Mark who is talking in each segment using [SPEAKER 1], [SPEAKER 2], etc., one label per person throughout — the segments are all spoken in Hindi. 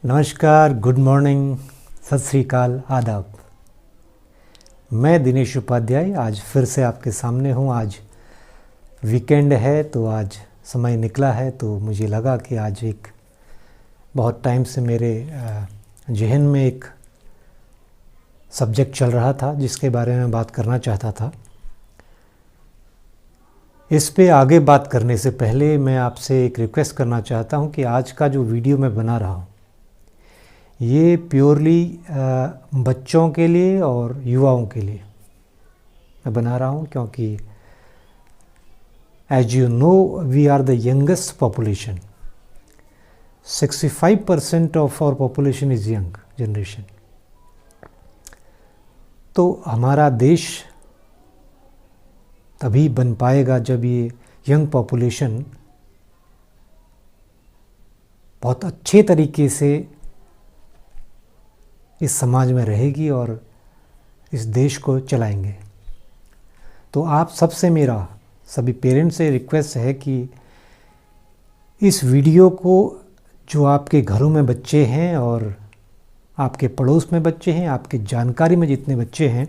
[SPEAKER 1] नमस्कार, गुड मॉर्निंग, सत श्री अकाल, आदाब। मैं दिनेश उपाध्याय आज फिर से आपके सामने हूँ। आज वीकेंड है तो आज समय निकला है, तो मुझे लगा कि आज एक बहुत टाइम से मेरे जहन में एक सब्जेक्ट चल रहा था जिसके बारे में बात करना चाहता था। इस पे आगे बात करने से पहले मैं आपसे एक रिक्वेस्ट करना चाहता हूँ कि आज का जो वीडियो मैं बना रहा हूँ ये प्योरली बच्चों के लिए और युवाओं के लिए मैं बना रहा हूँ, क्योंकि as you know we are the youngest population. 65% of our population is young generation. तो हमारा देश तभी बन पाएगा जब ये यंग पॉपुलेशन बहुत अच्छे तरीके से इस समाज में रहेगी और इस देश को चलाएंगे। तो आप सबसे मेरा सभी पेरेंट्स से रिक्वेस्ट है कि इस वीडियो को जो आपके घरों में बच्चे हैं और आपके पड़ोस में बच्चे हैं, आपकी जानकारी में जितने बच्चे हैं,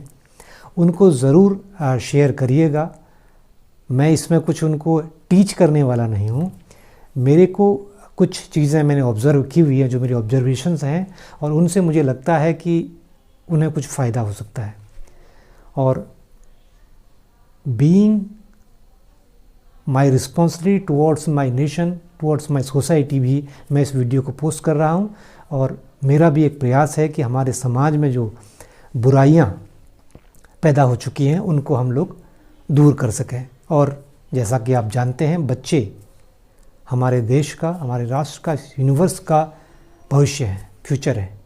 [SPEAKER 1] उनको ज़रूर शेयर करिएगा। मैं इसमें कुछ उनको टीच करने वाला नहीं हूँ। मेरे को कुछ चीज़ें मैंने ऑब्ज़र्व की हुई हैं, जो मेरी ऑब्जर्वेशंस हैं, और उनसे मुझे लगता है कि उन्हें कुछ फ़ायदा हो सकता है। और being my responsibility towards my nation, towards my society भी मैं इस वीडियो को पोस्ट कर रहा हूँ। और मेरा भी एक प्रयास है कि हमारे समाज में जो बुराइयाँ पैदा हो चुकी हैं उनको हम लोग दूर कर सकें। और जैसा कि आप जानते हैं, बच्चे हमारे देश का, हमारे राष्ट्र का, यूनिवर्स का भविष्य है, फ्यूचर है।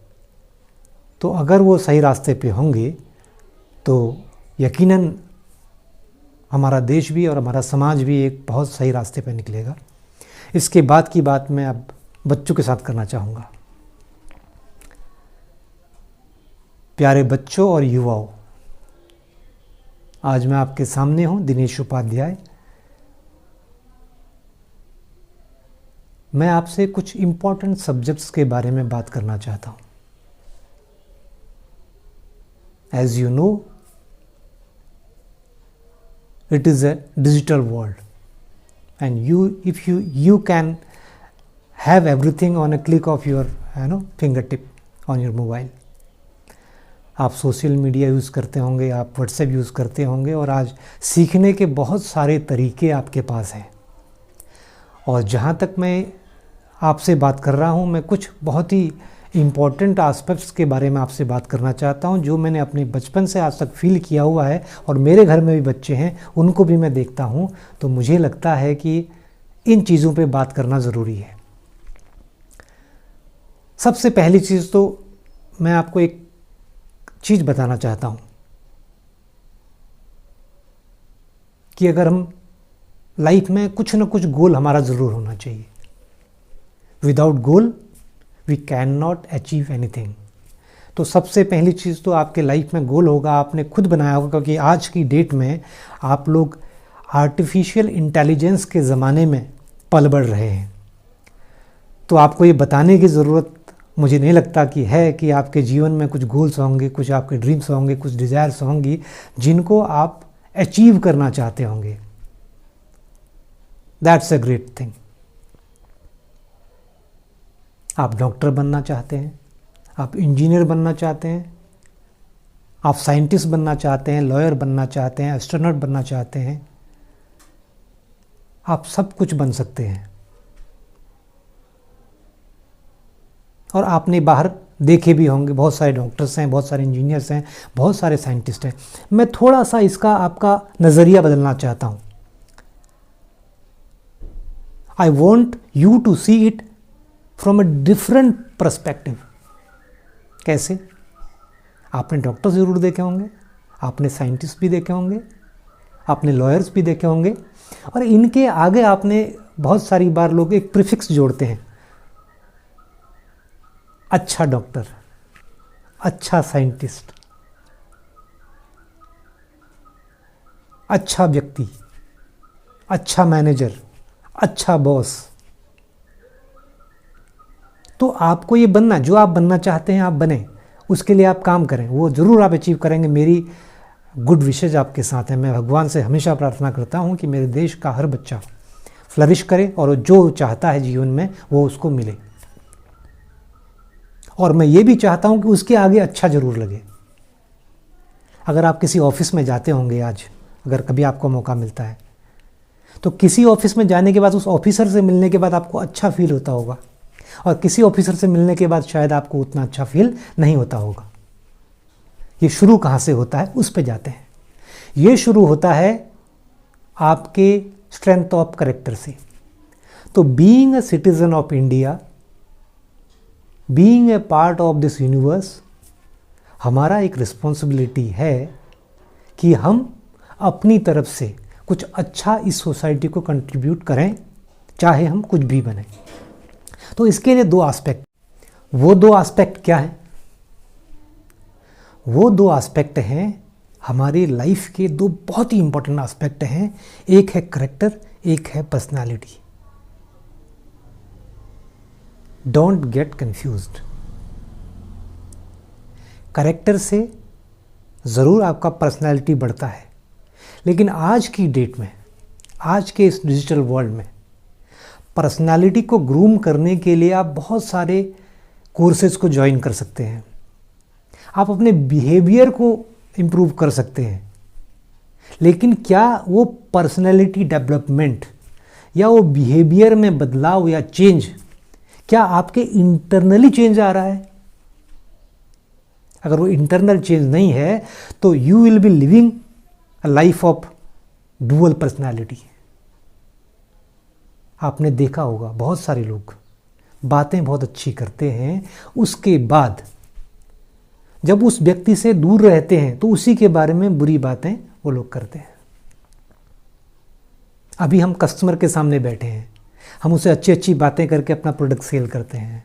[SPEAKER 1] तो अगर वो सही रास्ते पे होंगे तो यकीनन हमारा देश भी और हमारा समाज भी एक बहुत सही रास्ते पे निकलेगा। इसके बाद की बात मैं अब बच्चों के साथ करना चाहूँगा। प्यारे बच्चों और युवाओं, आज मैं आपके सामने हूँ, दिनेश उपाध्याय। मैं आपसे कुछ इम्पॉर्टेंट सब्जेक्ट्स के बारे में बात करना चाहता हूँ। As you know, it is a digital world, and if you can have everything on a click of your fingertip on your mobile। आप सोशल मीडिया यूज़ करते होंगे, आप व्हाट्सएप यूज़ करते होंगे, और आज सीखने के बहुत सारे तरीके आपके पास हैं। और जहाँ तक मैं आपसे बात कर रहा हूँ, मैं कुछ बहुत ही इम्पॉर्टेंट एस्पेक्ट्स के बारे में आपसे बात करना चाहता हूँ, जो मैंने अपने बचपन से आज तक फील किया हुआ है। और मेरे घर में भी बच्चे हैं, उनको भी मैं देखता हूँ, तो मुझे लगता है कि इन चीज़ों पे बात करना ज़रूरी है। सबसे पहली चीज़ तो मैं आपको एक चीज़ बताना चाहता हूँ कि अगर हम लाइफ में कुछ ना कुछ गोल हमारा ज़रूर होना चाहिए। Without goal we can not achieve anything. तो सबसे पहली चीज़ तो आपके लाइफ में गोल होगा, आपने खुद बनाया होगा, क्योंकि आज की डेट में आप लोग आर्टिफिशियल इंटेलिजेंस के ज़माने में पल बढ़ रहे हैं। तो आपको ये बताने की ज़रूरत मुझे नहीं लगता कि है कि आपके जीवन में कुछ गोल्स होंगे, कुछ आपके ड्रीम्स होंगे, कुछ डिज़ायर्स होंगी जिनको आप अचीव करना चाहते होंगे। That's a great thing. आप डॉक्टर बनना चाहते हैं, आप इंजीनियर बनना चाहते हैं, आप साइंटिस्ट बनना चाहते हैं, लॉयर बनना चाहते हैं, एस्ट्रोनॉट बनना चाहते हैं, आप सब कुछ बन सकते हैं। और आपने बाहर देखे भी होंगे, बहुत सारे डॉक्टर्स हैं, बहुत सारे इंजीनियर्स हैं, बहुत सारे साइंटिस्ट हैं। मैं थोड़ा सा इसका आपका नज़रिया बदलना चाहता हूँ। I want you to see it from a different perspective. कैसे? आपने डॉक्टर ज़रूर देखे होंगे, आपने साइंटिस्ट भी देखे होंगे, आपने लॉयर्स भी देखे होंगे, और इनके आगे आपने बहुत सारी बार लोग एक प्रीफिक्स जोड़ते हैं। अच्छा डॉक्टर, अच्छा साइंटिस्ट, अच्छा व्यक्ति, अच्छा मैनेजर, अच्छा बॉस। तो आपको ये बनना, जो आप बनना चाहते हैं आप बने, उसके लिए आप काम करें, वो ज़रूर आप अचीव करेंगे। मेरी गुड विशेज आपके साथ है। मैं भगवान से हमेशा प्रार्थना करता हूँ कि मेरे देश का हर बच्चा फ्लरिश करे और जो चाहता है जीवन में वो उसको मिले, और मैं ये भी चाहता हूँ कि उसके आगे अच्छा ज़रूर लगे। अगर आप किसी ऑफिस में जाते होंगे आज, अगर कभी आपको मौका मिलता है, तो किसी ऑफिस में जाने के बाद उस ऑफिसर से मिलने के बाद आपको अच्छा फील होता होगा, और किसी ऑफिसर से मिलने के बाद शायद आपको उतना अच्छा फील नहीं होता होगा। ये शुरू कहाँ से होता है, उस पे जाते हैं। ये शुरू होता है आपके स्ट्रेंथ ऑफ कैरेक्टर से। तो being a citizen of India, being a part of this universe, हमारा एक रिस्पॉन्सिबिलिटी है कि हम अपनी तरफ से कुछ अच्छा इस सोसाइटी को कंट्रीब्यूट करें, चाहे हम कुछ भी बने। तो इसके लिए दो एस्पेक्ट, वो दो एस्पेक्ट क्या हैं? वो दो एस्पेक्ट हैं हमारी लाइफ के, दो बहुत ही इंपॉर्टेंट एस्पेक्ट हैं। एक है करेक्टर, एक है personality. Don't get confused. Character से ज़रूर आपका पर्सनालिटी बढ़ता है, लेकिन आज की डेट में, आज के इस डिजिटल वर्ल्ड में, पर्सनालिटी को ग्रूम करने के लिए आप बहुत सारे कोर्सेज को ज्वाइन कर सकते हैं। आप अपने बिहेवियर को इम्प्रूव कर सकते हैं, लेकिन क्या वो पर्सनालिटी डेवलपमेंट या वो बिहेवियर में बदलाव या चेंज, क्या आपके इंटरनली चेंज आ रहा है? अगर वो इंटरनल चेंज नहीं है तो you will be living a life of dual personality. आपने देखा होगा बहुत सारे लोग बातें बहुत अच्छी करते हैं, उसके बाद जब उस व्यक्ति से दूर रहते हैं तो उसी के बारे में बुरी बातें वो लोग करते हैं। अभी हम कस्टमर के सामने बैठे हैं, हम उसे अच्छी अच्छी बातें करके अपना प्रोडक्ट सेल करते हैं,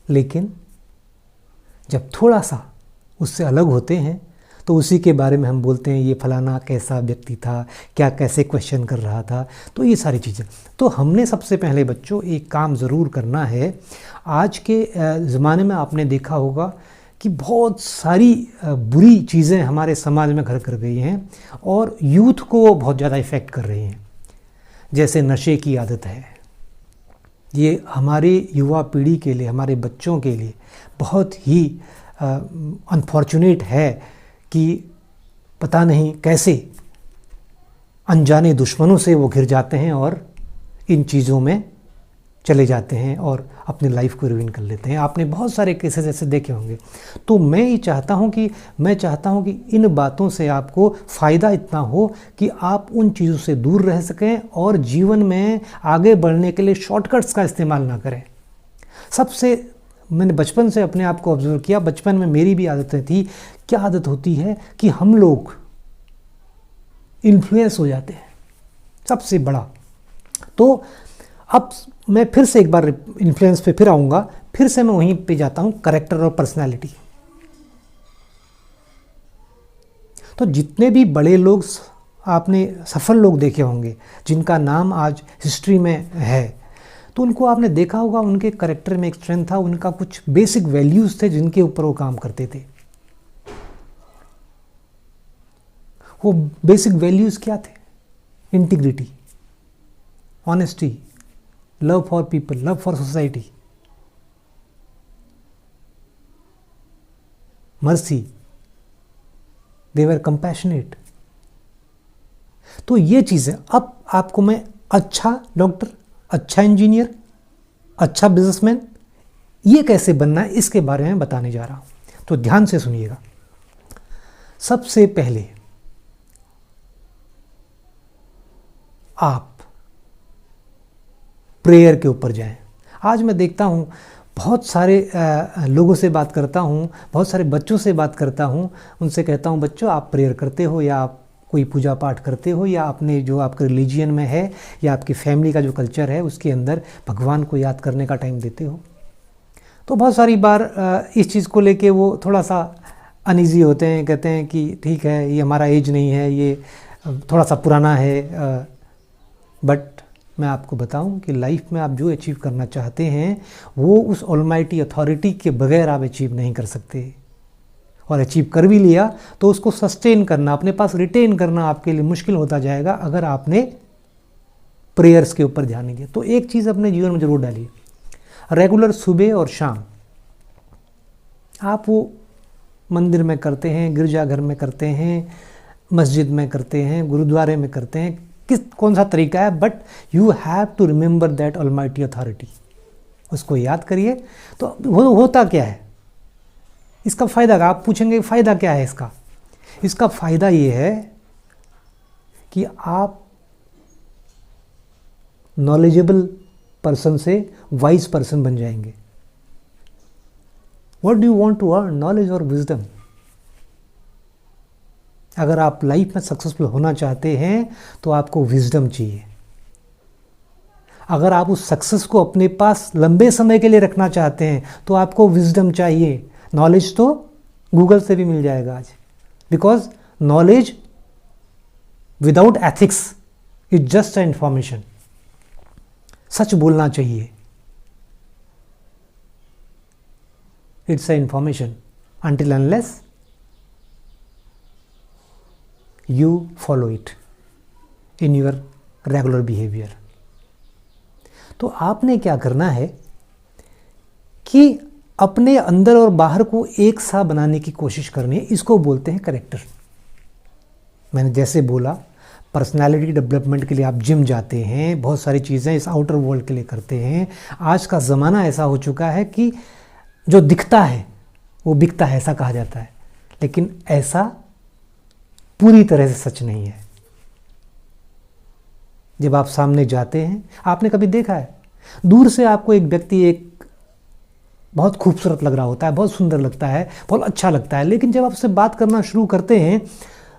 [SPEAKER 1] लेकिन जब थोड़ा सा उससे अलग होते हैं तो उसी के बारे में हम बोलते हैं ये फलाना कैसा व्यक्ति था, क्या कैसे क्वेश्चन कर रहा था। तो ये सारी चीज़ें, तो हमने सबसे पहले बच्चों एक काम ज़रूर करना है। आज के ज़माने में आपने देखा होगा कि बहुत सारी बुरी चीज़ें हमारे समाज में घर कर गई हैं और यूथ को बहुत ज़्यादा इफ़ेक्ट कर रही हैं। जैसे नशे की आदत है, ये हमारे युवा पीढ़ी के लिए, हमारे बच्चों के लिए बहुत ही अनफॉर्चुनेट है कि पता नहीं कैसे अनजाने दुश्मनों से वो घिर जाते हैं और इन चीज़ों में चले जाते हैं और अपनी लाइफ को रुइन कर लेते हैं। आपने बहुत सारे केसेस ऐसे देखे होंगे। तो मैं चाहता हूं कि इन बातों से आपको फ़ायदा इतना हो कि आप उन चीज़ों से दूर रह सकें और जीवन में आगे बढ़ने के लिए शॉर्टकट्स का इस्तेमाल ना करें। सबसे मैंने बचपन से अपने आप को ऑब्जर्व किया, बचपन में मेरी भी आदतें थी। क्या आदत होती है कि हम लोग इन्फ्लुएंस हो जाते हैं, सबसे बड़ा। तो अब मैं फिर से एक बार इन्फ्लुएंस पे फिर आऊँगा, फिर से मैं वहीं पे जाता हूँ, करेक्टर और पर्सनालिटी। तो जितने भी बड़े लोग आपने सफल लोग देखे होंगे जिनका नाम आज हिस्ट्री में है, तो उनको आपने देखा होगा उनके करेक्टर में एक स्ट्रेंथ था, उनका कुछ बेसिक वैल्यूज़ थे जिनके ऊपर वो काम करते थे। वो बेसिक वैल्यूज़ क्या थे? Integrity, honesty, love for people, love for society, mercy, they were compassionate. तो ये चीज़ें अब आपको मैं अच्छा डॉक्टर, अच्छा इंजीनियर, अच्छा बिजनेसमैन, ये कैसे बनना है इसके बारे में बताने जा रहा हूं। तो ध्यान से सुनिएगा। सबसे पहले आप प्रेयर के ऊपर जाएं। आज मैं देखता हूँ बहुत सारे लोगों से बात करता हूँ, बहुत सारे बच्चों से बात करता हूँ, उनसे कहता हूँ बच्चों आप प्रेयर करते हो या आप कोई पूजा पाठ करते हो या अपने जो आपके रिलीजियन में है या आपकी फैमिली का जो कल्चर है उसके अंदर भगवान को याद करने का टाइम देते हो। तो बहुत सारी बार इस चीज़ को लेके वो थोड़ा सा अनईजी होते हैं, कहते हैं कि ठीक है ये हमारा एज नहीं है, ये थोड़ा सा पुराना है। बट मैं आपको बताऊं कि लाइफ में आप जो अचीव करना चाहते हैं वो उस ऑलमाइटी अथॉरिटी के बगैर आप अचीव नहीं कर सकते। और अचीव कर भी लिया तो उसको सस्टेन करना, अपने पास रिटेन करना आपके लिए मुश्किल होता जाएगा अगर आपने प्रेयर्स के ऊपर ध्यान नहीं दिया। तो एक चीज़ अपने जीवन में जरूर डालिए, रेगुलर सुबह और शाम आप वो मंदिर में करते हैं, गिरजाघर में करते हैं, मस्जिद में करते हैं, गुरुद्वारे में करते हैं, कौन सा तरीका है, but you have to remember that almighty authority. उसको याद करिए। तो होता क्या है इसका फ़ायदा? आप पूछेंगे फ़ायदा क्या है इसका? इसका फ़ायदा ये है कि आप नॉलेजेबल पर्सन से वाइज पर्सन बन जाएंगे। What do you want to earn? Knowledge और विजडम। अगर आप लाइफ में सक्सेसफुल होना चाहते हैं तो आपको विजडम चाहिए। अगर आप उस सक्सेस को अपने पास लंबे समय के लिए रखना चाहते हैं तो आपको विजडम चाहिए। नॉलेज तो गूगल से भी मिल जाएगा आज, because knowledge without ethics is just a information. सच बोलना चाहिए, it's a information until unless you follow it in your regular behavior। तो आपने क्या करना है कि अपने अंदर और बाहर को एक सा बनाने की कोशिश करनी है। इसको बोलते हैं करेक्टर। मैंने जैसे बोला, पर्सनालिटी डेवलपमेंट के लिए आप जिम जाते हैं, बहुत सारी चीज़ें इस आउटर वर्ल्ड के लिए करते हैं। आज का ज़माना ऐसा हो चुका है कि जो दिखता है वो बिकता है, ऐसा कहा जाता है, लेकिन ऐसा पूरी तरह से सच नहीं है। जब आप सामने जाते हैं, आपने कभी देखा है दूर से आपको एक व्यक्ति एक बहुत खूबसूरत लग रहा होता है, बहुत सुंदर लगता है, बहुत अच्छा लगता है, लेकिन जब आप उससे बात करना शुरू करते हैं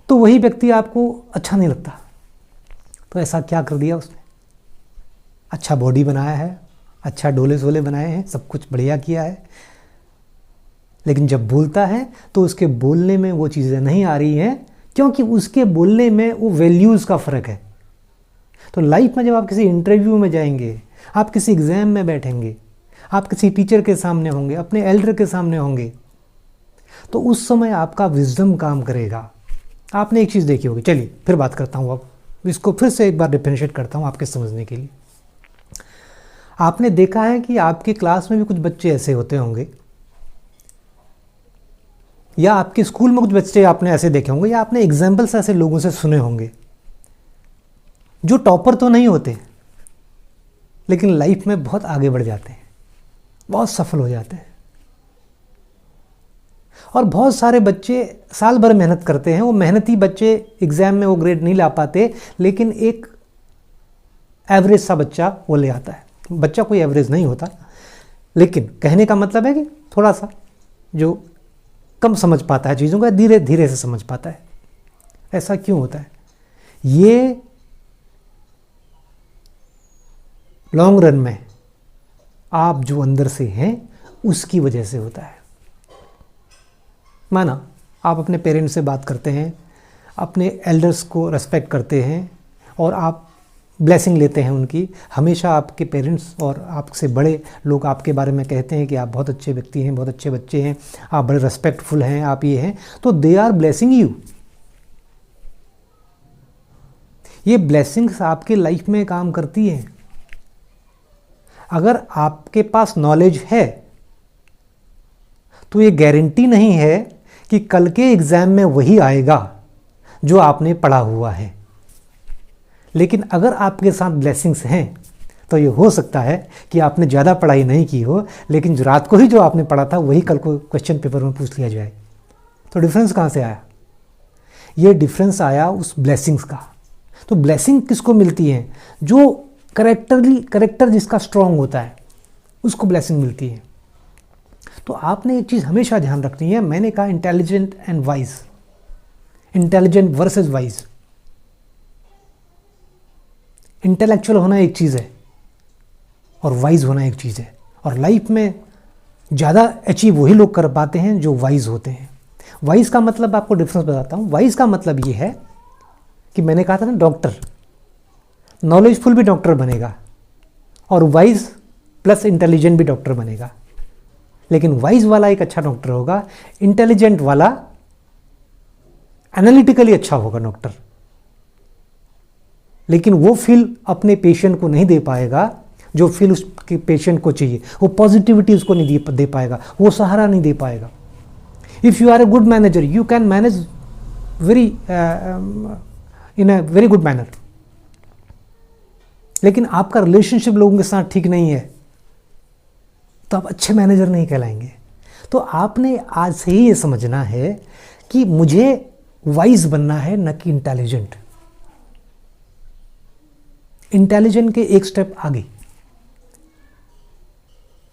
[SPEAKER 1] तो वही व्यक्ति आपको अच्छा नहीं लगता। तो ऐसा क्या कर दिया उसने? अच्छा बॉडी बनाया है, अच्छा डोले सोले बनाए हैं, सब कुछ बढ़िया किया है, लेकिन जब बोलता है तो उसके बोलने में वो चीज़ें नहीं आ रही हैं, क्योंकि उसके बोलने में वो वैल्यूज़ का फ़र्क है। तो लाइफ में जब आप किसी इंटरव्यू में जाएंगे, आप किसी एग्ज़ाम में बैठेंगे, आप किसी टीचर के सामने होंगे, अपने एल्डर के सामने होंगे, तो उस समय आपका विजडम काम करेगा। आपने एक चीज़ देखी होगी, चलिए फिर बात करता हूँ, अब इसको फिर से एक बार डिफरेंशिएट करता हूँ आपके समझने के लिए। आपने देखा है कि आपके क्लास में भी कुछ बच्चे ऐसे होते होंगे, या आपके स्कूल में कुछ बच्चे आपने ऐसे देखे होंगे, या आपने एग्जाम्पल्स ऐसे लोगों से सुने होंगे जो टॉपर तो नहीं होते लेकिन लाइफ में बहुत आगे बढ़ जाते हैं, बहुत सफल हो जाते हैं। और बहुत सारे बच्चे साल भर मेहनत करते हैं, वो मेहनती बच्चे एग्ज़ाम में वो ग्रेड नहीं ला पाते, लेकिन एक एवरेज सा बच्चा वो ले आता है। बच्चा कोई एवरेज नहीं होता, लेकिन कहने का मतलब है कि थोड़ा सा जो कम समझ पाता है चीज़ों को, धीरे धीरे से समझ पाता है। ऐसा क्यों होता है? ये लॉन्ग रन में आप जो अंदर से हैं उसकी वजह से होता है। माना आप अपने पेरेंट्स से बात करते हैं, अपने एल्डर्स को रेस्पेक्ट करते हैं और आप ब्लेसिंग लेते हैं उनकी। हमेशा आपके पेरेंट्स और आपसे बड़े लोग आपके बारे में कहते हैं कि आप बहुत अच्छे व्यक्ति हैं, बहुत अच्छे बच्चे हैं, आप बड़े रेस्पेक्टफुल हैं, आप ये हैं, तो दे आर ब्लेसिंग यू। ये ब्लेसिंग्स आपके लाइफ में काम करती हैं। अगर आपके पास नॉलेज है तो ये गारंटी नहीं है कि कल के एग्ज़ाम में वही आएगा जो आपने पढ़ा हुआ है, लेकिन अगर आपके साथ ब्लेसिंग्स हैं तो ये हो सकता है कि आपने ज़्यादा पढ़ाई नहीं की हो, लेकिन रात को ही जो आपने पढ़ा था वही कल को क्वेश्चन पेपर में पूछ लिया जाए। तो डिफरेंस कहाँ से आया? ये डिफरेंस आया उस ब्लेसिंग्स का। तो ब्लेसिंग किसको मिलती है? जो करेक्टर जिसका स्ट्रांग होता है उसको ब्लेसिंग मिलती है। तो आपने एक चीज़ हमेशा ध्यान रखनी है, मैंने कहा intelligent and wise, intelligent versus wise. Intellectual होना एक चीज़ है और वाइज होना एक चीज़ है, और लाइफ में ज़्यादा अचीव वही लोग कर पाते हैं जो वाइज होते हैं। वाइज का मतलब आपको डिफरेंस बताता हूँ। वाइज का मतलब ये है कि मैंने कहा था ना नॉलेजफुल भी डॉक्टर बनेगा और वाइज प्लस इंटेलिजेंट भी डॉक्टर बनेगा। लेकिन वाइज वाला एक अच्छा डॉक्टर होगा, इंटेलिजेंट वाला एनालिटिकली अच्छा होगा डॉक्टर, लेकिन वो फील अपने पेशेंट को नहीं दे पाएगा जो फील उसके पेशेंट को चाहिए, वो पॉजिटिविटी उसको नहीं दे पाएगा, वो सहारा नहीं दे पाएगा। If you are a good manager you can manage very in a very good manner, लेकिन आपका रिलेशनशिप लोगों के साथ ठीक नहीं है तो आप अच्छे मैनेजर नहीं कहलाएंगे। तो आपने आज से ही ये समझना है कि मुझे वाइज बनना है, न कि इंटेलिजेंट। इंटेलिजेंट के एक स्टेप आगे।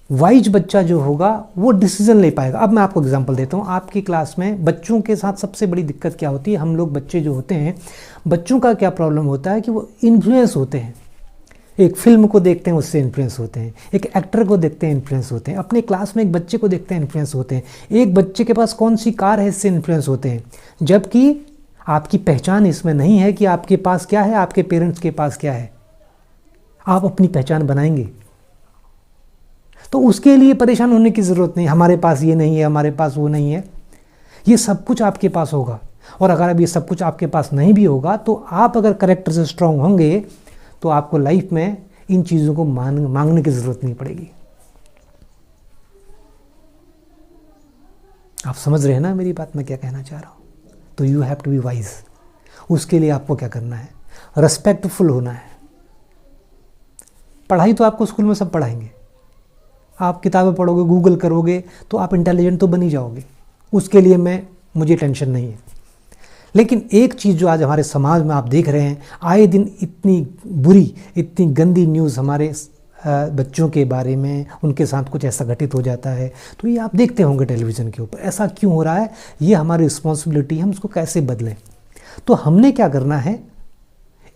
[SPEAKER 1] वाइज बच्चा जो होगा वो डिसीजन ले पाएगा। अब मैं आपको एग्जांपल देता हूँ। आपकी क्लास में बच्चों के साथ सबसे बड़ी दिक्कत क्या होती है, हम लोग बच्चे जो होते हैं, बच्चों का क्या प्रॉब्लम होता है कि वो इन्फ्लुएंस होते हैं। एक फिल्म को देखते हैं उससे इन्फ्लुएंस होते हैं, एक एक्टर को देखते हैं इन्फ्लुएंस होते हैं, अपने क्लास में एक बच्चे को देखते हैं इन्फ्लुएंस होते हैं, एक बच्चे के पास कौन सी कार है इससे इन्फ्लुएंस होते हैं। जबकि आपकी पहचान इसमें नहीं है कि आपके पास क्या है, आपके पेरेंट्स के पास क्या है। आप अपनी पहचान बनाएंगे तो उसके लिए परेशान होने की ज़रूरत नहीं, हमारे पास ये नहीं है, हमारे पास वो नहीं है। ये सब कुछ आपके पास होगा। और अगर अब ये सब कुछ आपके पास नहीं भी होगा तो आप अगर करेक्टर से स्ट्रांग होंगे तो आपको लाइफ में इन चीज़ों को मांगने की ज़रूरत नहीं पड़ेगी। आप समझ रहे हैं ना मेरी बात, मैं क्या कहना चाह रहा हूँ। तो you have to be wise. उसके लिए आपको क्या करना है, रेस्पेक्टफुल होना है। पढ़ाई तो आपको स्कूल में सब पढ़ाएंगे, आप किताबें पढ़ोगे, गूगल करोगे तो आप इंटेलिजेंट तो बन ही जाओगे, उसके लिए मुझे टेंशन नहीं है। लेकिन एक चीज़ जो आज हमारे समाज में आप देख रहे हैं, आए दिन इतनी बुरी, इतनी गंदी न्यूज़ हमारे बच्चों के बारे में, उनके साथ कुछ ऐसा घटित हो जाता है तो ये आप देखते होंगे टेलीविज़न के ऊपर। ऐसा क्यों हो रहा है, ये हमारी रिस्पॉन्सिबिलिटी है, हम उसको कैसे बदलें। तो हमने क्या करना है,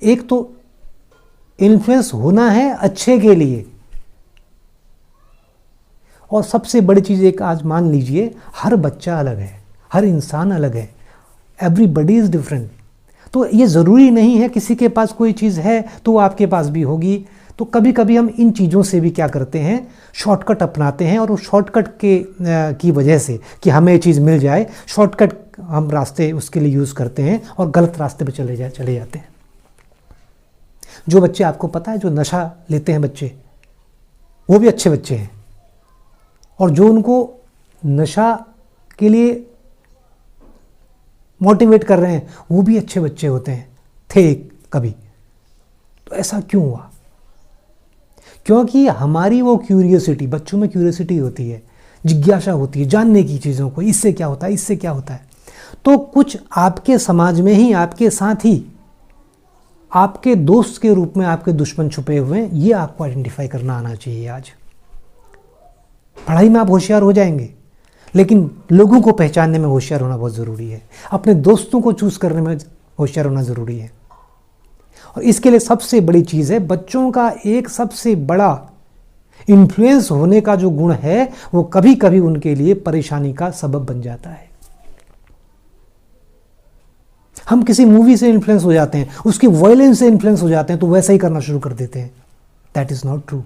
[SPEAKER 1] एक तो इन्फ्लुएंस होना है अच्छे के लिए। और सबसे बड़ी चीज़ एक आज मान लीजिए, हर बच्चा अलग है, हर इंसान अलग है, एवरीबडी इज़ डिफरेंट। तो ये ज़रूरी नहीं है किसी के पास कोई चीज़ है तो वो आपके पास भी होगी। तो कभी कभी हम इन चीज़ों से भी क्या करते हैं, शॉर्टकट अपनाते हैं, और उस शॉर्टकट की वजह से कि हमें ये चीज़ मिल जाए, शॉर्टकट हम रास्ते उसके लिए यूज़ करते हैं और गलत रास्ते पर चले जाते हैं। जो बच्चे, आपको पता है, जो नशा लेते हैं बच्चे, वो भी अच्छे बच्चे हैं, और जो उनको नशा के लिए मोटिवेट कर रहे हैं वो भी अच्छे बच्चे होते हैं, थे कभी। तो ऐसा क्यों हुआ? क्योंकि हमारी वो क्यूरियोसिटी, बच्चों में क्यूरियोसिटी होती है, जिज्ञासा होती है जानने की चीज़ों को, इससे क्या होता है, इससे क्या होता है। तो कुछ आपके समाज में ही, आपके साथ ही, आपके दोस्त के रूप में आपके दुश्मन छुपे हुए हैं। ये आपको आइडेंटिफाई करना आना चाहिए। आज पढ़ाई में आप होशियार हो जाएंगे, लेकिन लोगों को पहचानने में होशियार होना बहुत ज़रूरी है, अपने दोस्तों को चूज़ करने में होशियार होना ज़रूरी है। और इसके लिए सबसे बड़ी चीज़ है, बच्चों का एक सबसे बड़ा इन्फ्लुएंस होने का जो गुण है वो कभी कभी उनके लिए परेशानी का सबब बन जाता है। हम किसी मूवी से इन्फ्लुएंस हो जाते हैं, उसकी वायलेंस से इन्फ्लुएंस हो जाते हैं तो वैसा ही करना शुरू कर देते हैं। That is not true.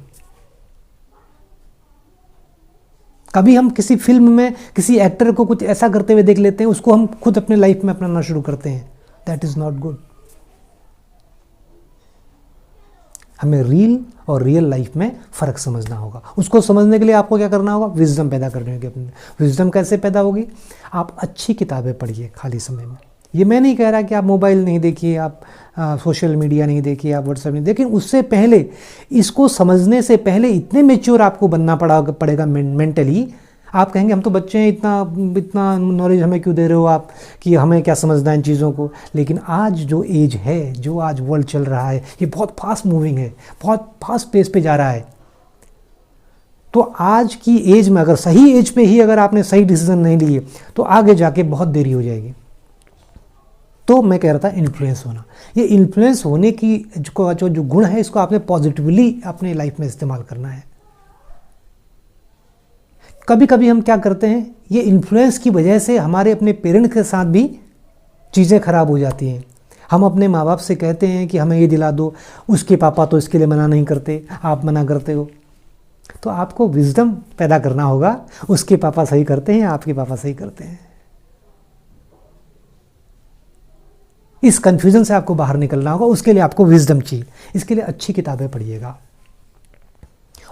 [SPEAKER 1] कभी हम किसी फिल्म में किसी एक्टर को कुछ ऐसा करते हुए देख लेते हैं, उसको हम खुद अपने लाइफ में अपनाना शुरू करते हैं। That is not good. हमें रियल लाइफ में फ़र्क समझना होगा। उसको समझने के लिए आपको क्या करना होगा, विजडम पैदा करनी होगी अपने। विजडम कैसे पैदा होगी? आप अच्छी किताबें पढ़िए खाली समय में। ये मैं नहीं कह रहा कि आप मोबाइल नहीं देखिए, आप सोशल मीडिया नहीं देखिए, आप व्हाट्सएप नहीं, लेकिन उससे पहले, इसको समझने से पहले इतने मेच्योर आपको बनना पड़ेगा मेंटली। आप कहेंगे हम तो बच्चे हैं, इतना नॉलेज हमें क्यों दे रहे हो आप, कि हमें क्या समझना है इन चीज़ों को। लेकिन आज जो एज है, जो आज वर्ल्ड चल रहा है, ये बहुत फास्ट मूविंग है, बहुत फास्ट पेस पे जा रहा है। तो आज की एज में, अगर सही एज पे ही अगर आपने सही डिसीजन नहीं लिए तो आगे जाके बहुत देरी हो जाएगी। तो मैं कह रहा था इन्फ्लुएंस होना, ये इन्फ्लुएंस होने की जो गुण है, इसको आपने पॉजिटिवली अपने लाइफ में इस्तेमाल करना है। कभी कभी हम क्या करते हैं, ये इन्फ्लुएंस की वजह से हमारे अपने पेरेंट्स के साथ भी चीज़ें खराब हो जाती हैं। हम अपने माँ बाप से कहते हैं कि हमें ये दिला दो, उसके पापा तो इसके लिए मना नहीं करते, आप मना करते हो। तो आपको विजडम पैदा करना होगा, उसके पापा सही करते हैं, आपके पापा सही करते हैं। इस कन्फ्यूजन से आपको बाहर निकलना होगा, उसके लिए आपको विजडम चाहिए। इसके लिए अच्छी किताबें पढ़िएगा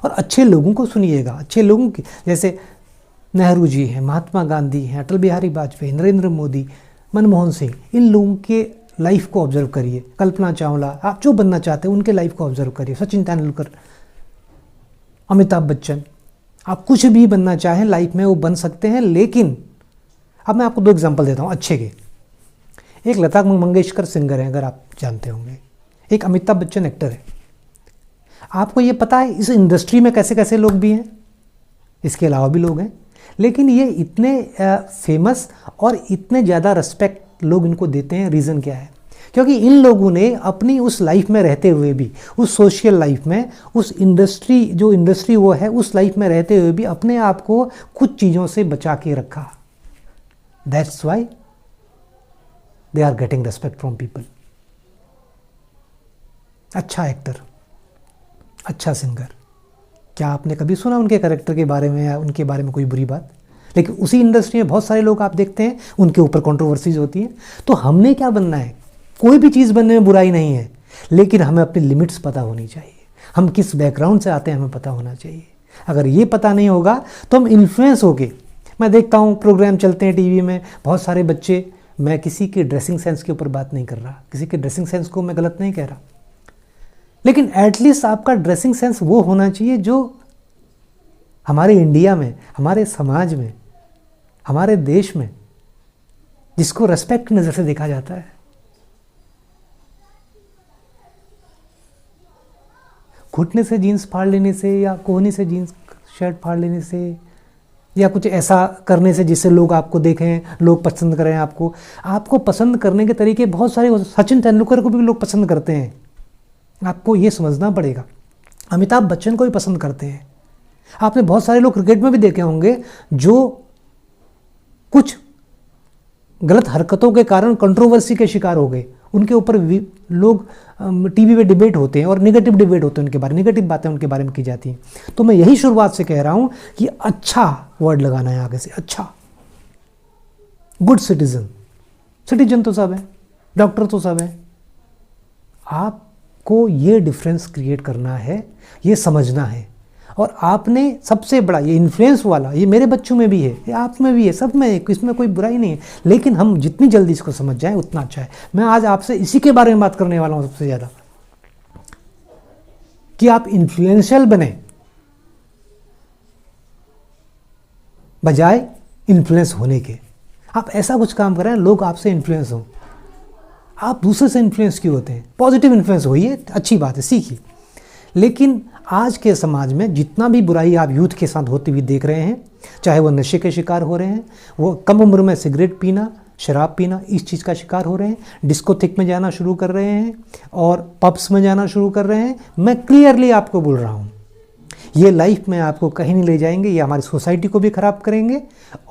[SPEAKER 1] और अच्छे लोगों को सुनिएगा। अच्छे लोगों की, जैसे नेहरू जी हैं, महात्मा गांधी हैं, अटल बिहारी वाजपेयी, नरेंद्र मोदी, मनमोहन सिंह, इन लोगों के लाइफ को ऑब्जर्व करिए। कल्पना चावला, आप जो बनना चाहते हैं उनके लाइफ को ऑब्जर्व करिए। सचिन तेंदुलकर, अमिताभ बच्चन, आप कुछ भी बनना चाहें लाइफ में वो बन सकते हैं। लेकिन अब मैं आपको 2 एग्जांपल देता हूँ अच्छे के। एक लता मंगेशकर सिंगर है, अगर आप जानते होंगे। एक अमिताभ बच्चन एक्टर है। आपको ये पता है इस इंडस्ट्री में कैसे कैसे लोग भी हैं, इसके अलावा भी लोग हैं, लेकिन ये इतने फेमस और इतने ज़्यादा रिस्पेक्ट लोग इनको देते हैं। रीज़न क्या है? क्योंकि इन लोगों ने अपनी उस लाइफ में रहते हुए भी, उस सोशल लाइफ में, उस इंडस्ट्री जो इंडस्ट्री वो है उस लाइफ में रहते हुए भी अपने आप को कुछ चीज़ों से बचा के रखा। That's why they are getting respect from people. अच्छा एक्टर, अच्छा सिंगर, क्या आपने कभी सुना उनके कैरेक्टर के बारे में या उनके बारे में कोई बुरी बात? लेकिन उसी इंडस्ट्री में बहुत सारे लोग आप देखते हैं उनके ऊपर कंट्रोवर्सीज होती हैं। तो हमने क्या बनना है? कोई भी चीज़ बनने में बुराई नहीं है, लेकिन हमें अपनी लिमिट्स पता होनी चाहिए। हम किस बैकग्राउंड से आते हैं हमें पता होना चाहिए। अगर ये पता नहीं होगा तो हम इन्फ्लुएंस होके, मैं देखता हूँ प्रोग्राम चलते हैं टीवी में, बहुत सारे बच्चे, मैं किसी के ड्रेसिंग सेंस के ऊपर बात नहीं कर रहा, किसी के ड्रेसिंग सेंस को मैं गलत नहीं कह रहा, लेकिन एटलीस्ट आपका ड्रेसिंग सेंस वो होना चाहिए जो हमारे इंडिया में, हमारे समाज में, हमारे देश में जिसको रेस्पेक्ट नज़र से देखा जाता है। घुटने से जीन्स फाड़ लेने से या कोहनी से जीन्स शर्ट फाड़ लेने से या कुछ ऐसा करने से जिससे लोग आपको देखें, लोग पसंद करें आपको पसंद करने के तरीके बहुत सारे। सचिन तेंदुलकर को भी लोग पसंद करते हैं, आपको ये समझना पड़ेगा। अमिताभ बच्चन को भी पसंद करते हैं। आपने बहुत सारे लोग क्रिकेट में भी देखे होंगे जो कुछ गलत हरकतों के कारण कंट्रोवर्सी के शिकार हो गए, उनके ऊपर लोग टीवी पे डिबेट होते हैं और नेगेटिव डिबेट होते हैं उनके बारे में, नेगेटिव बातें उनके बारे में की जाती हैं। तो मैं यही शुरुआत से कह रहा हूं कि अच्छा वर्ड लगाना है आगे से, अच्छा, गुड सिटीजन। सिटीजन तो सब है, डॉक्टर तो सब है। आपको ये डिफरेंस क्रिएट करना है, ये समझना है। और आपने सबसे बड़ा ये इन्फ्लुएंस वाला, ये मेरे बच्चों में भी है, ये आप में भी है, सब में है, इसमें कोई बुराई नहीं है, लेकिन हम जितनी जल्दी इसको समझ जाएं उतना अच्छा है। मैं आज आपसे इसी के बारे में बात करने वाला हूं सबसे ज़्यादा, कि आप इन्फ्लुएंशियल बने बजाय इन्फ्लुएंस होने के। आप ऐसा कुछ काम करें लोग आपसे इन्फ्लुएंस हों। आप दूसरे से इन्फ्लुएंस क्यों होते हैं? पॉजिटिव इन्फ्लुएंस होइए, अच्छी बात है, सीखिए। लेकिन आज के समाज में जितना भी बुराई आप यूथ के साथ होती हुई देख रहे हैं, चाहे वो नशे के शिकार हो रहे हैं, वो कम उम्र में सिगरेट पीना, शराब पीना, इस चीज़ का शिकार हो रहे हैं, डिस्कोथिक में जाना शुरू कर रहे हैं और पब्स में जाना शुरू कर रहे हैं, मैं क्लियरली आपको बोल रहा हूँ, ये लाइफ में आपको कहीं नहीं ले जाएंगे। ये हमारी सोसाइटी को भी ख़राब करेंगे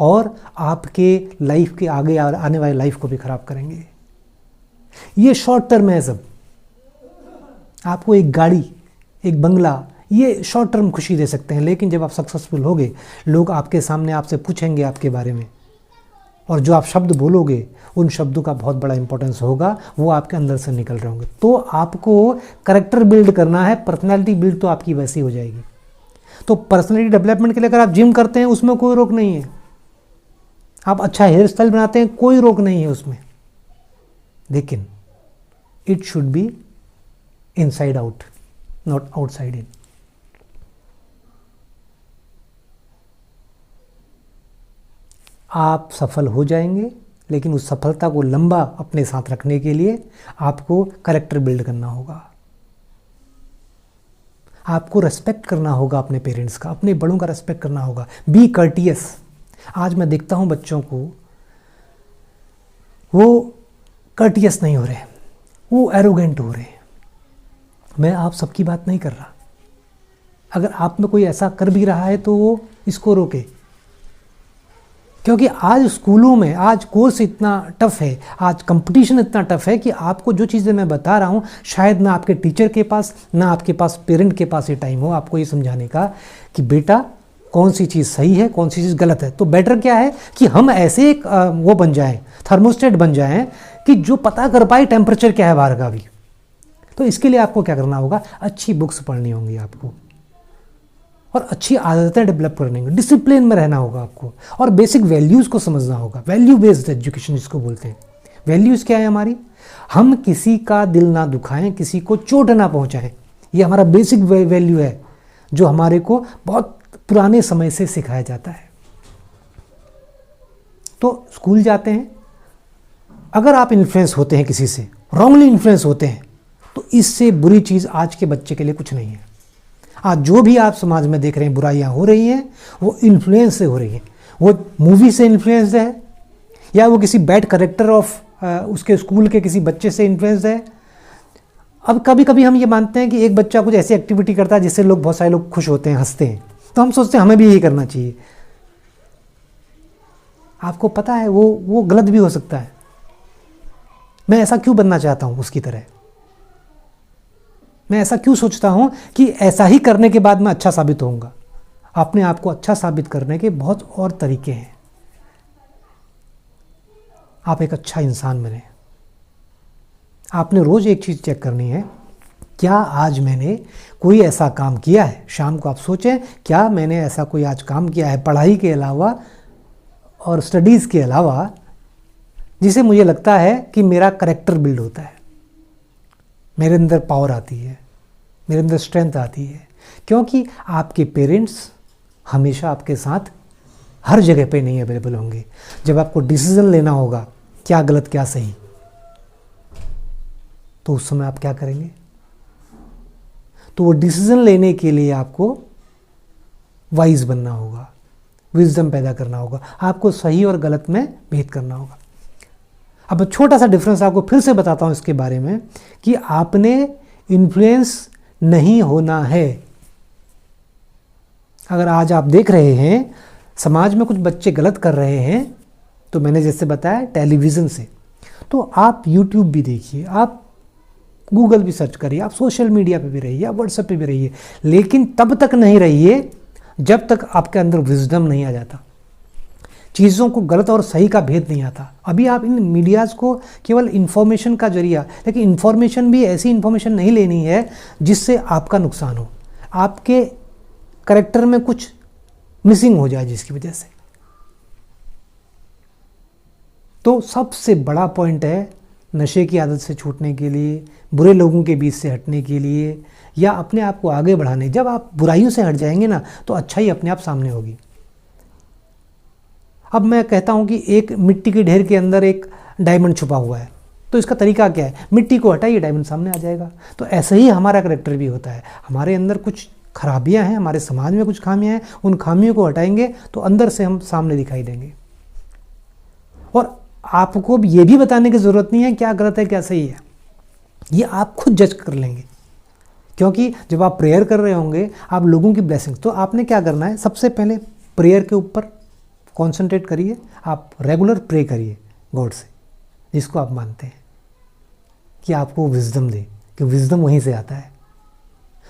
[SPEAKER 1] और आपके लाइफ के आगे आने वाली लाइफ को भी ख़राब करेंगे। ये शॉर्ट टर्म है सब। आपको एक गाड़ी, एक बंगला, ये शॉर्ट टर्म खुशी दे सकते हैं, लेकिन जब आप सक्सेसफुल होगे, लोग आपके सामने आपसे पूछेंगे आपके बारे में, और जो आप शब्द बोलोगे उन शब्दों का बहुत बड़ा इंपॉर्टेंस होगा, वो आपके अंदर से निकल रहे होंगे। तो आपको कैरेक्टर बिल्ड करना है, पर्सनैलिटी बिल्ड तो आपकी वैसी हो जाएगी। तो पर्सनैलिटी डेवलपमेंट के लिए अगर आप जिम करते हैं उसमें कोई रोक नहीं है, आप अच्छा हेयर स्टाइल बनाते हैं कोई रोक नहीं है उसमें, लेकिन it should be inside out, not outside in. आप सफल हो जाएंगे, लेकिन उस सफलता को लंबा अपने साथ रखने के लिए आपको कैरेक्टर बिल्ड करना होगा। आपको रेस्पेक्ट करना होगा अपने पेरेंट्स का, अपने बड़ों का रेस्पेक्ट करना होगा। Be courteous. आज मैं देखता हूँ बच्चों को, वो कर्टियस नहीं हो रहे, वो एरोगेंट हो रहे हैं। मैं आप सबकी बात नहीं कर रहा, अगर आप में कोई ऐसा कर भी रहा है तो वो इसको रोके, क्योंकि आज स्कूलों में आज कोर्स इतना टफ है, आज कंपटीशन इतना टफ है कि आपको जो चीज़ें मैं बता रहा हूँ शायद ना आपके टीचर के पास ना आपके पास पेरेंट के पास ये टाइम हो आपको ये समझाने का कि बेटा कौन सी चीज़ सही है कौन सी चीज़ गलत है। तो बेटर क्या है कि हम ऐसे एक वो बन जाएं, थर्मोस्टेट बन जाएं कि जो पता कर पाए टेम्परेचर क्या है बाहर का भी। तो इसके लिए आपको क्या करना होगा, अच्छी बुक्स पढ़नी होंगी आपको और अच्छी आदतें डेवलप करनी होंगी, डिसिप्लिन में रहना होगा आपको और बेसिक वैल्यूज़ को समझना होगा। वैल्यू बेस्ड एजुकेशन जिसको बोलते हैं। वैल्यूज़ क्या है हमारी, हम किसी का दिल ना दुखाएं, किसी को चोट ना पहुंचाएं, ये हमारा बेसिक वैल्यू है जो हमारे को बहुत पुराने समय से सिखाया जाता है। तो स्कूल जाते हैं, अगर आप इन्फ्लुएंस होते हैं किसी से, रॉन्गली इन्फ्लुएंस होते हैं, तो इससे बुरी चीज़ आज के बच्चे के लिए कुछ नहीं है। आज जो भी आप समाज में देख रहे हैं बुराइयां हो रही हैं वो इन्फ्लुएंस से हो रही हैं। वो मूवी से इन्फ्लुएंस है या वो किसी बैड करेक्टर ऑफ उसके स्कूल के किसी बच्चे से इन्फ्लुएंस है। अब कभी कभी हम ये मानते हैं कि एक बच्चा कुछ ऐसी एक्टिविटी करता है जिससे लोग बहुत सारे लोग खुश होते हैं, हंसते हैं, तो हम सोचते हैं हमें भी यही करना चाहिए। आपको पता है वो गलत भी हो सकता है। मैं ऐसा क्यों बनना चाहता हूँ उसकी तरह, मैं ऐसा क्यों सोचता हूं कि ऐसा ही करने के बाद मैं अच्छा साबित होऊंगा। अपने आप को अच्छा साबित करने के बहुत और तरीके हैं। आप एक अच्छा इंसान बने। आपने रोज एक चीज चेक करनी है, क्या आज मैंने कोई ऐसा काम किया है। शाम को आप सोचें क्या मैंने ऐसा कोई आज काम किया है पढ़ाई के अलावा और स्टडीज़ के अलावा जिसे मुझे लगता है कि मेरा करेक्टर बिल्ड होता है, मेरे अंदर पावर आती है, मेरे अंदर स्ट्रेंथ आती है। क्योंकि आपके पेरेंट्स हमेशा आपके साथ हर जगह पे नहीं अवेलेबल होंगे। जब आपको डिसीजन लेना होगा क्या गलत क्या सही, तो उस समय आप क्या करेंगे। तो वो डिसीजन लेने के लिए आपको वाइज बनना होगा, विजडम पैदा करना होगा, आपको सही और गलत में भेद करना होगा। अब छोटा सा डिफरेंस आपको फिर से बताता हूं इसके बारे में कि आपने इन्फ्लुएंस नहीं होना है। अगर आज आप देख रहे हैं समाज में कुछ बच्चे गलत कर रहे हैं, तो मैंने जैसे बताया टेलीविज़न से, तो आप यूट्यूब भी देखिए, आप गूगल भी सर्च करिए, आप सोशल मीडिया पे भी रहिए, आप व्हाट्सएप पे भी रहिए, लेकिन तब तक नहीं रहिए जब तक आपके अंदर विजडम नहीं आ जाता, चीज़ों को गलत और सही का भेद नहीं आता। अभी आप इन मीडियाज़ को केवल इन्फॉर्मेशन का जरिया, लेकिन इन्फॉर्मेशन भी ऐसी इन्फॉर्मेशन नहीं लेनी है जिससे आपका नुकसान हो, आपके करेक्टर में कुछ मिसिंग हो जाए जिसकी वजह से। तो सबसे बड़ा पॉइंट है नशे की आदत से छूटने के लिए, बुरे लोगों के बीच से हटने के लिए या अपने आप को आगे बढ़ाने। जब आप बुराइयों से हट जाएंगे ना तो अच्छाई अपने आप सामने होगी। अब मैं कहता हूं कि एक मिट्टी के ढेर के अंदर एक डायमंड छुपा हुआ है, तो इसका तरीका क्या है, मिट्टी को हटाइए डायमंड सामने आ जाएगा। तो ऐसे ही हमारा कैरेक्टर भी होता है। हमारे अंदर कुछ खराबियां हैं, हमारे समाज में कुछ खामियां हैं, उन खामियों को हटाएंगे तो अंदर से हम सामने दिखाई देंगे। और आपको ये भी बताने की ज़रूरत नहीं है क्या गलत है क्या सही है, ये आप खुद जज कर लेंगे। क्योंकि जब आप प्रेयर कर रहे होंगे आप लोगों की ब्लेसिंग, तो आपने क्या करना है, सबसे पहले प्रेयर के ऊपर कॉन्सेंट्रेट करिए। आप रेगुलर प्रे करिए गॉड से, जिसको आप मानते हैं कि आपको विजडम दे, कि विजडम वहीं से आता है।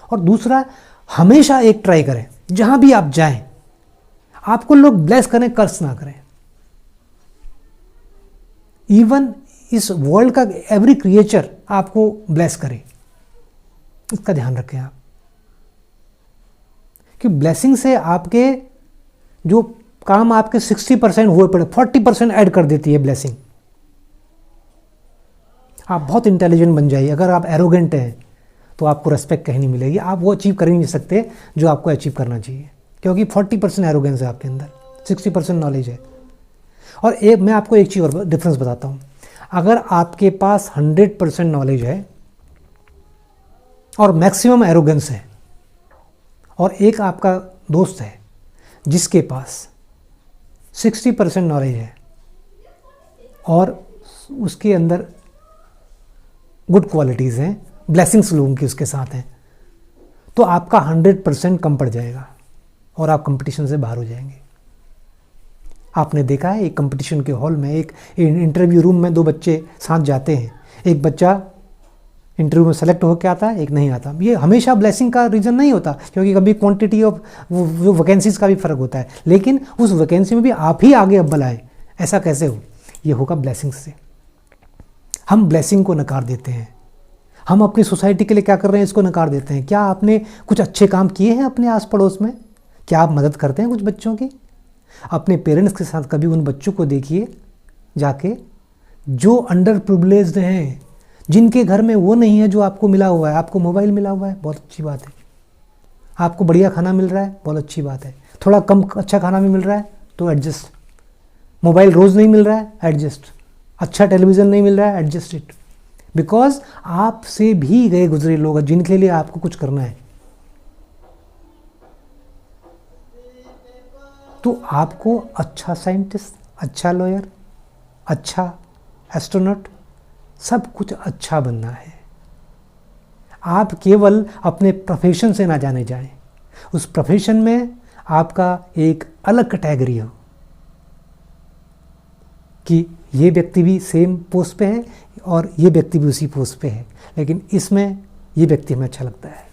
[SPEAKER 1] और दूसरा, हमेशा एक ट्राई करें, जहां भी आप जाएं आपको लोग ब्लेस करें, कर्स ना करें। इवन इस वर्ल्ड का एवरी क्रिएचर आपको ब्लेस करे, इसका ध्यान रखें आप, कि ब्लेसिंग से आपके जो काम आपके 60% हुए पड़े 40% ऐड कर देती है ब्लेसिंग। आप बहुत इंटेलिजेंट बन जाइए, अगर आप एरोगेंट हैं तो आपको रेस्पेक्ट कहीं नहीं मिलेगी, आप वो अचीव कर ही नहीं सकते जो आपको अचीव करना चाहिए, क्योंकि 40% एरोगेंस है आपके अंदर, 60% नॉलेज है। और एक मैं आपको एक चीज़ और डिफरेंस बताता हूँ, अगर आपके पास 100% नॉलेज है और मैक्सिमम एरोगेंस है, और एक आपका दोस्त है जिसके पास 60% नॉलेज है और उसके अंदर गुड क्वालिटीज़ हैं, ब्लेसिंग्स लोगों की उसके साथ हैं, तो आपका 100% कम पड़ जाएगा और आप कंपटीशन से बाहर हो जाएंगे। आपने देखा है एक कंपटीशन के हॉल में, एक इंटरव्यू रूम में 2 बच्चे साथ जाते हैं, एक बच्चा इंटरव्यू में सेलेक्ट होकर आता है, एक नहीं आता। ये हमेशा ब्लेसिंग का रीज़न नहीं होता, क्योंकि कभी क्वांटिटी ऑफ वो वैकेंसीज़ का भी फ़र्क होता है, लेकिन उस वैकेंसी में भी आप ही आगे अव्वल आए, ऐसा कैसे हो? ये होगा ब्लेसिंग से। हम ब्लेसिंग को नकार देते हैं, हम अपनी सोसाइटी के लिए क्या कर रहे हैं इसको नकार देते हैं। क्या आपने कुछ अच्छे काम किए हैं अपने आस पड़ोस में? क्या आप मदद करते हैं कुछ बच्चों की? अपने पेरेंट्स के साथ कभी उन बच्चों को देखिए जाके जो अंडर प्रिविलेज्ड हैं, जिनके घर में वो नहीं है जो आपको मिला हुआ है। आपको मोबाइल मिला हुआ है, बहुत अच्छी बात है। आपको बढ़िया खाना मिल रहा है, बहुत अच्छी बात है। थोड़ा कम अच्छा खाना भी मिल रहा है तो एडजस्ट। मोबाइल रोज़ नहीं मिल रहा है, एडजस्ट। अच्छा टेलीविज़न नहीं मिल रहा है, एडजस्ट इट। बिकॉज आपसे भी गए गुजरे लोग जिनके लिए आपको कुछ करना है। तो आपको अच्छा साइंटिस्ट, अच्छा लॉयर, अच्छा एस्ट्रोनॉट, सब कुछ अच्छा बनना है। आप केवल अपने प्रोफेशन से ना जाने जाएं, उस प्रोफेशन में आपका एक अलग कैटेगरी हो कि ये व्यक्ति भी सेम पोस्ट पे है और ये व्यक्ति भी उसी पोस्ट पे है, लेकिन इसमें ये व्यक्ति हमें अच्छा लगता है।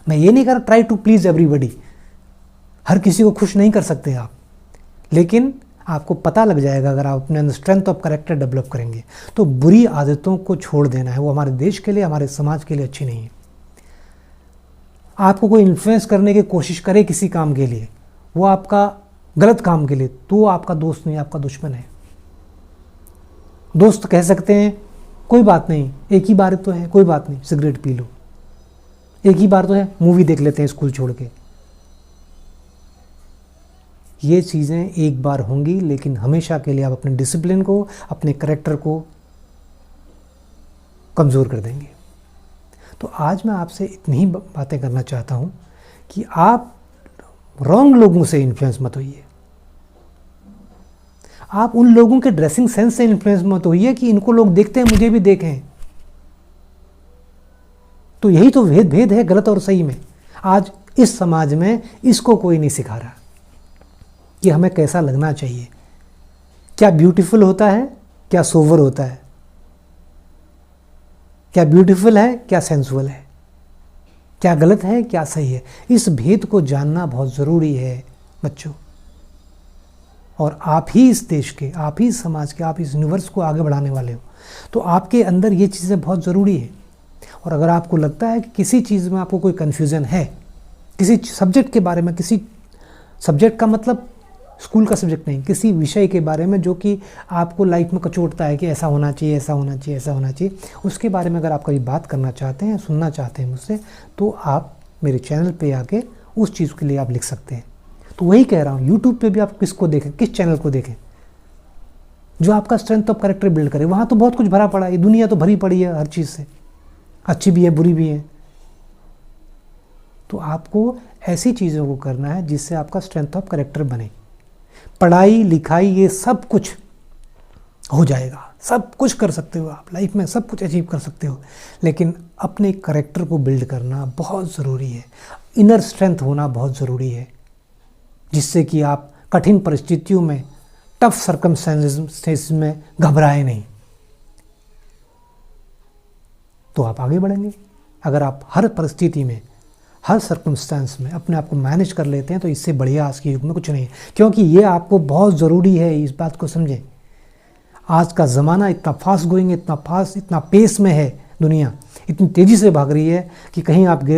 [SPEAKER 1] मैं ये नहीं कर ट्राई टू प्लीज़ एवरीबडी, हर किसी को खुश नहीं कर सकते आप, लेकिन आपको पता लग जाएगा अगर आप अपने अंदर स्ट्रेंथ ऑफ कैरेक्टर डेवलप करेंगे तो बुरी आदतों को छोड़ देना है। वो हमारे देश के लिए, हमारे समाज के लिए अच्छी नहीं है। आपको कोई इन्फ्लुएंस करने की कोशिश करे किसी काम के लिए, वो आपका गलत काम के लिए, तो आपका दोस्त नहीं, आपका दुश्मन है। दोस्त कह सकते हैं कोई बात नहीं, एक ही बार तो है, कोई बात नहीं, सिगरेट पी लो, एक ही बार तो है, मूवी देख लेते हैं स्कूल छोड़ के। ये चीज़ें एक बार होंगी, लेकिन हमेशा के लिए आप अपने डिसिप्लिन को, अपने करैक्टर को कमज़ोर कर देंगे। तो आज मैं आपसे इतनी ही बातें करना चाहता हूँ कि आप रॉन्ग लोगों से इन्फ्लुएंस मत होइए। आप उन लोगों के ड्रेसिंग सेंस से इन्फ्लुएंस मत होइए कि इनको लोग देखते हैं, मुझे भी देखें। तो यही तो भेद है गलत और सही में। आज इस समाज में इसको कोई नहीं सिखा रहा कि हमें कैसा लगना चाहिए, क्या ब्यूटीफुल होता है, क्या सोवर होता है, क्या ब्यूटीफुल है, क्या सेंसुअल है, क्या गलत है, क्या सही है। इस भेद को जानना बहुत ज़रूरी है बच्चों। और आप ही इस देश के, आप ही इस समाज के, आप इस यूनिवर्स को आगे बढ़ाने वाले हो, तो आपके अंदर ये चीज़ें बहुत ज़रूरी है। और अगर आपको लगता है कि किसी चीज़ में आपको कोई कन्फ्यूज़न है, किसी सब्जेक्ट के बारे में, किसी सब्जेक्ट का मतलब स्कूल का सब्जेक्ट नहीं, किसी विषय के बारे में जो कि आपको लाइफ में कचोटता है कि ऐसा होना चाहिए, ऐसा होना चाहिए, ऐसा होना चाहिए, उसके बारे में अगर आप कभी बात करना चाहते हैं, सुनना चाहते हैं मुझसे, तो आप मेरे चैनल पे आके उस चीज़ के लिए आप लिख सकते हैं। तो वही कह रहा हूँ, यूट्यूब पे भी आप किसको देखें, किस चैनल को देखें जो आपका स्ट्रेंथ ऑफ कैरेक्टर बिल्ड करे। वहाँ तो बहुत कुछ भरा पड़ा है, ये दुनिया तो भरी पड़ी है हर चीज़ से, अच्छी भी है, बुरी भी है। तो आपको ऐसी चीज़ों को करना है जिससे आपका स्ट्रेंथ ऑफ कैरेक्टर बने। पढ़ाई लिखाई ये सब कुछ हो जाएगा, सब कुछ कर सकते हो आप लाइफ में, सब कुछ अचीव कर सकते हो, लेकिन अपने कैरेक्टर को बिल्ड करना बहुत ज़रूरी है। इनर स्ट्रेंथ होना बहुत ज़रूरी है, जिससे कि आप कठिन परिस्थितियों में, टफ सर्कमस्टेंसेस में घबराए नहीं, तो आप आगे बढ़ेंगे। अगर आप हर परिस्थिति में, हर सर्कमस्टेंस में अपने आप को मैनेज कर लेते हैं तो इससे बढ़िया आज के युग में कुछ नहीं है। क्योंकि ये आपको बहुत ज़रूरी है, इस बात को समझें। आज का ज़माना इतना फास्ट गोइंग, इतना फास्ट, इतना पेस में है, दुनिया इतनी तेज़ी से भाग रही है कि कहीं आप गिर